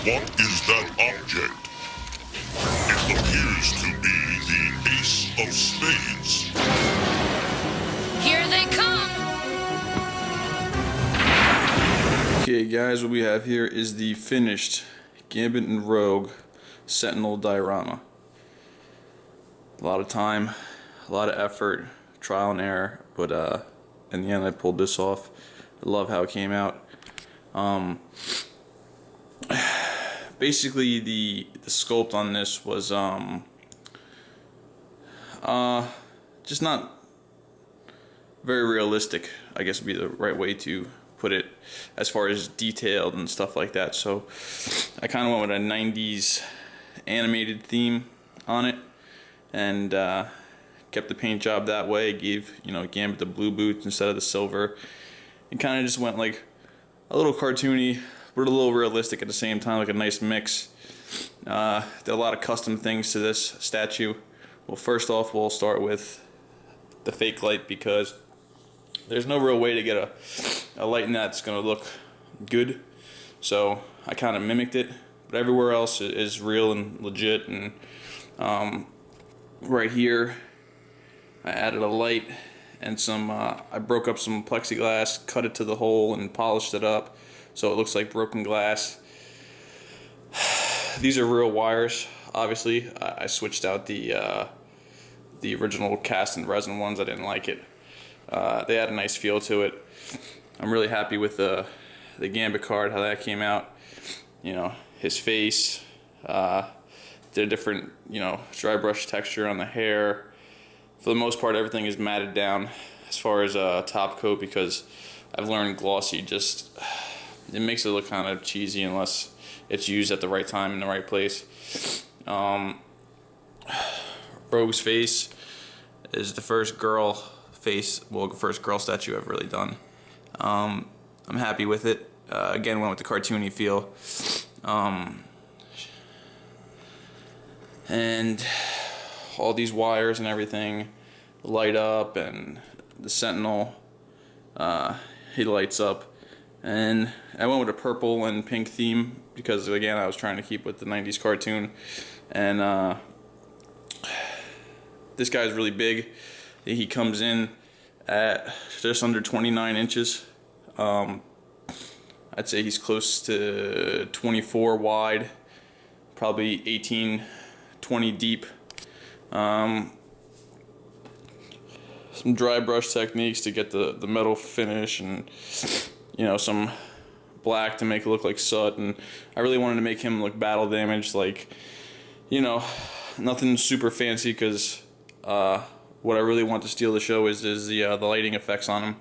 What is that object? It appears to be the Ace of Spades. Here they come! Okay guys, what we have here is the finished Gambit and Rogue Sentinel diorama. A lot of time, a lot of effort, trial and error, but in the end I pulled this off. I love how it came out. Basically the sculpt on this was just not very realistic, I guess would be the right way to put it, as far as detailed and stuff like that. So I kind of went with a 90s animated theme on it, and kept the paint job that way. Gave, you know, Gambit the blue boots instead of the silver, and kind of just went like a little cartoony but a little realistic at the same time, like a nice mix. Did a lot of custom things to this statue. Well, first off, we'll start with the fake light, because there's no real way to get a light in that's going to look good. So I kind of mimicked it, but everywhere else is real and legit. And right here, I added a light and some, I broke up some plexiglass, cut it to the hole, and polished it up so it looks like broken glass. These are real wires, obviously. I switched out the original cast and resin ones. I didn't like it. They had a nice feel to it. I'm really happy with the Gambit card, how that came out. You know, his face, did a different, you know, dry brush texture on the hair. For the most part, everything is matted down as far as top coat, because I've learned glossy just, it makes it look kind of cheesy unless it's used at the right time in the right place. Rogue's face is the first girl face, well, the first girl statue I've really done. I'm happy with it. Again, went with the cartoony feel. And all these wires and everything light up, and the Sentinel, he lights up. And I went with a purple and pink theme because, again, I was trying to keep with the 90s cartoon. And this guy's really big. He comes in at just under 29 inches. I'd say he's close to 24 wide, probably 18, 20 deep. Some dry brush techniques to get the metal finish, and you know, some black to make it look like soot. And I really wanted to make him look battle damaged, like, you know, nothing super fancy, because what I really want to steal the show is the lighting effects on him,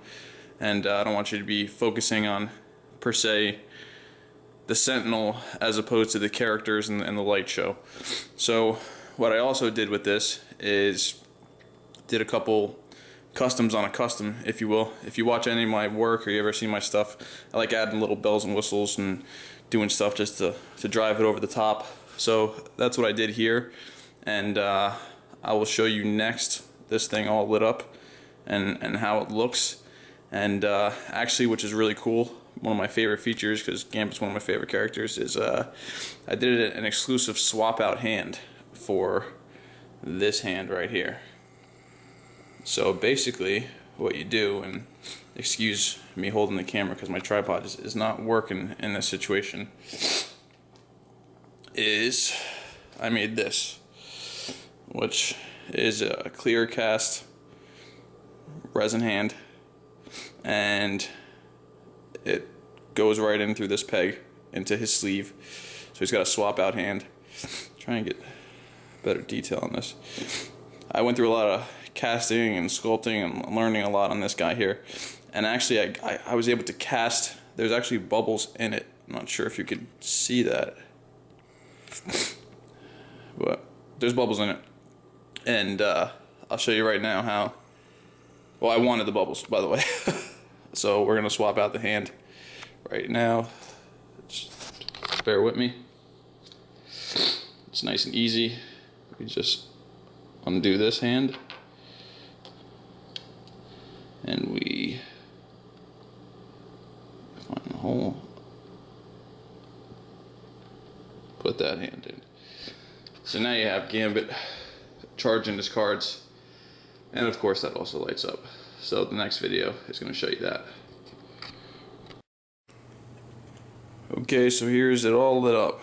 and I don't want you to be focusing on per se the Sentinel as opposed to the characters and the light show. So what I also did with this is did a couple customs on a custom, if you will. If you watch any of my work or you ever see my stuff, I like adding little bells and whistles and doing stuff just to drive it over the top. So that's what I did here, and I will show you next this thing all lit up and how it looks. And actually, which is really cool, one of my favorite features, because Gambit's one of my favorite characters, is I did an exclusive swap out hand for this hand right here. So basically what you do, and excuse me holding the camera because my tripod is not working in this situation, is I made this, which is a clear cast resin hand, and it goes right in through this peg into his sleeve. So he's got a swap out hand. Try and get better detail on this. I went through a lot of casting and sculpting and learning a lot on this guy here, and actually I was able to cast, there's actually bubbles in it. I'm not sure if you could see that, but there's bubbles in it, and I'll show you right now how. Well, I wanted the bubbles, by the way. So we're gonna swap out the hand right now. Just bear with me. It's nice and easy. We just undo this hand, and we find the hole. put that hand in. So now you have Gambit charging his cards, and of course that also lights up. So the next video is going to show you that. Okay, so here's it all lit up.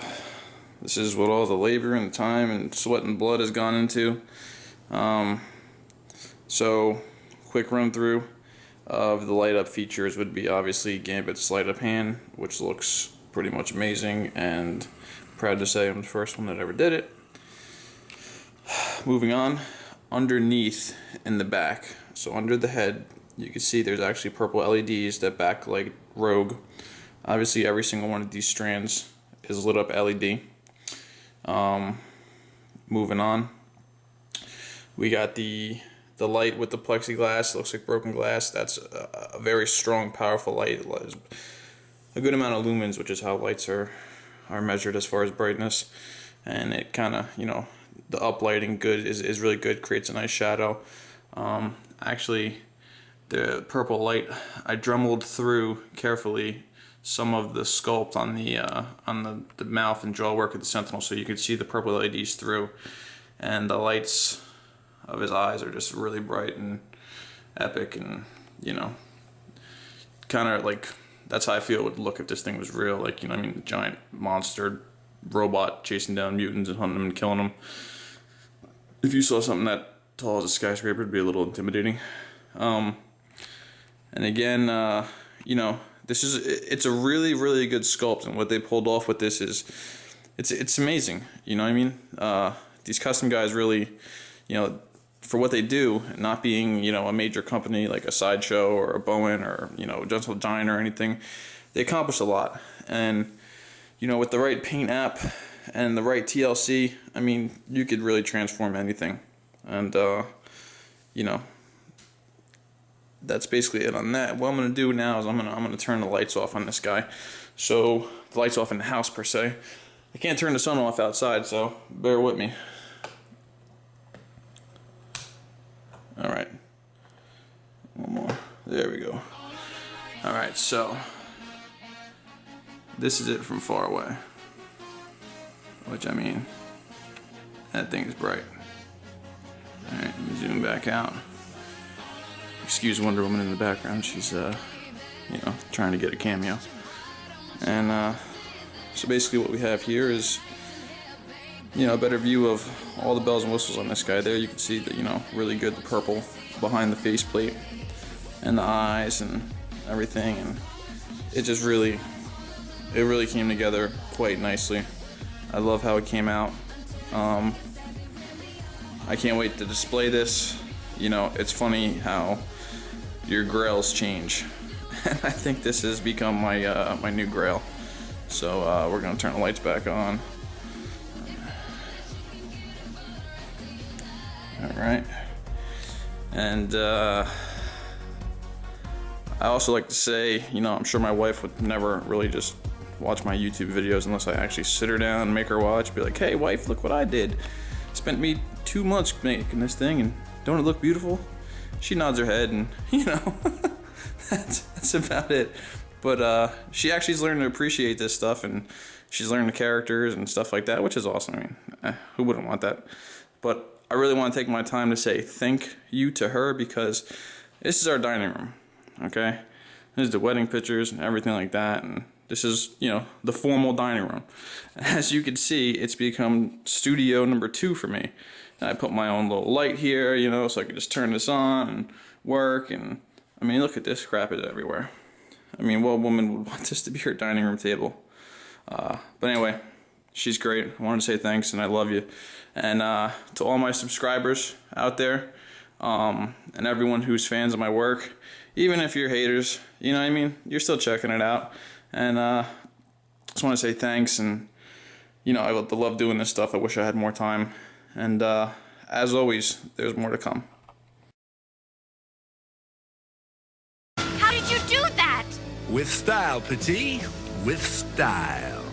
This is what all the labor and time and sweat and blood has gone into. So quick run through of the light up features would be obviously Gambit's light up hand, which looks pretty much amazing, and proud to say I'm the first one that ever did it. Moving on, underneath in the back, so under the head, you can see there's actually purple LEDs that backlight Rogue. Obviously every single one of these strands is lit up LED. Moving on, we got the light with the plexiglass. Looks like broken glass. That's a very strong, powerful light. A good amount of lumens, which is how lights are measured as far as brightness. And it kind of, you know, the uplighting is really good. Creates a nice shadow. Actually, the purple light, I dremeled through carefully some of the sculpt on the mouth and jaw work of the Sentinel, so you could see the purple LEDs through, and the lights of his eyes are just really bright and epic, and you know, kind of like that's how I feel it would look if this thing was real. Like, you know, I mean, giant monster robot chasing down mutants and hunting them and killing them. If you saw something that tall as a skyscraper, it'd be a little intimidating. And again, you know, it's a really, really good sculpt, and what they pulled off with this is it's amazing. You know what I mean? These custom guys really, you know, for what they do, not being, you know, a major company like a Sideshow or a Bowen or, you know, Gentle Giant or anything, they accomplish a lot. And, you know, with the right paint app and the right TLC, I mean, you could really transform anything. And, you know, that's basically it on that. What I'm going to do now is I'm going to turn the lights off on this guy. So, the lights off in the house, per se. I can't turn the sun off outside, so bear with me. Alright. One more. There we go. Alright, so this is it from far away. Which, I mean, that thing is bright. Alright, zoom back out. Excuse Wonder Woman in the background. She's, you know, trying to get a cameo. And, so basically what we have here is, you know, a better view of all the bells and whistles on this guy. There you can see that, you know, really good, the purple behind the faceplate and the eyes and everything, and it really came together quite nicely. I love how it came out. I can't wait to display this. You know, it's funny how your grails change, and I think this has become my my new grail. So we're gonna turn the lights back on. Alright, and I also like to say, you know, I'm sure my wife would never really just watch my YouTube videos unless I actually sit her down and make her watch, be like, hey wife, look what I did. Spent me 2 months making this thing, and don't it look beautiful? She nods her head, and you know, that's about it. But she actually's learning to appreciate this stuff, and she's learning the characters and stuff like that, which is awesome. I mean, who wouldn't want that? But I really want to take my time to say thank you to her, because this is our dining room, okay? This is the wedding pictures and everything like that, and this is, you know, the formal dining room. As you can see, it's become studio number 2 for me. And I put my own little light here, you know, so I can just turn this on and work, and I mean, look at this crap is everywhere. I mean, what woman would want this to be her dining room table? But anyway, she's great. I wanted to say thanks, and I love you. And to all my subscribers out there, and everyone who's fans of my work, even if you're haters, you know what I mean, you're still checking it out. And just want to say thanks, and you know, I love doing this stuff. I wish I had more time. And as always, there's more to come. How did you do that? With style, Petit. With style.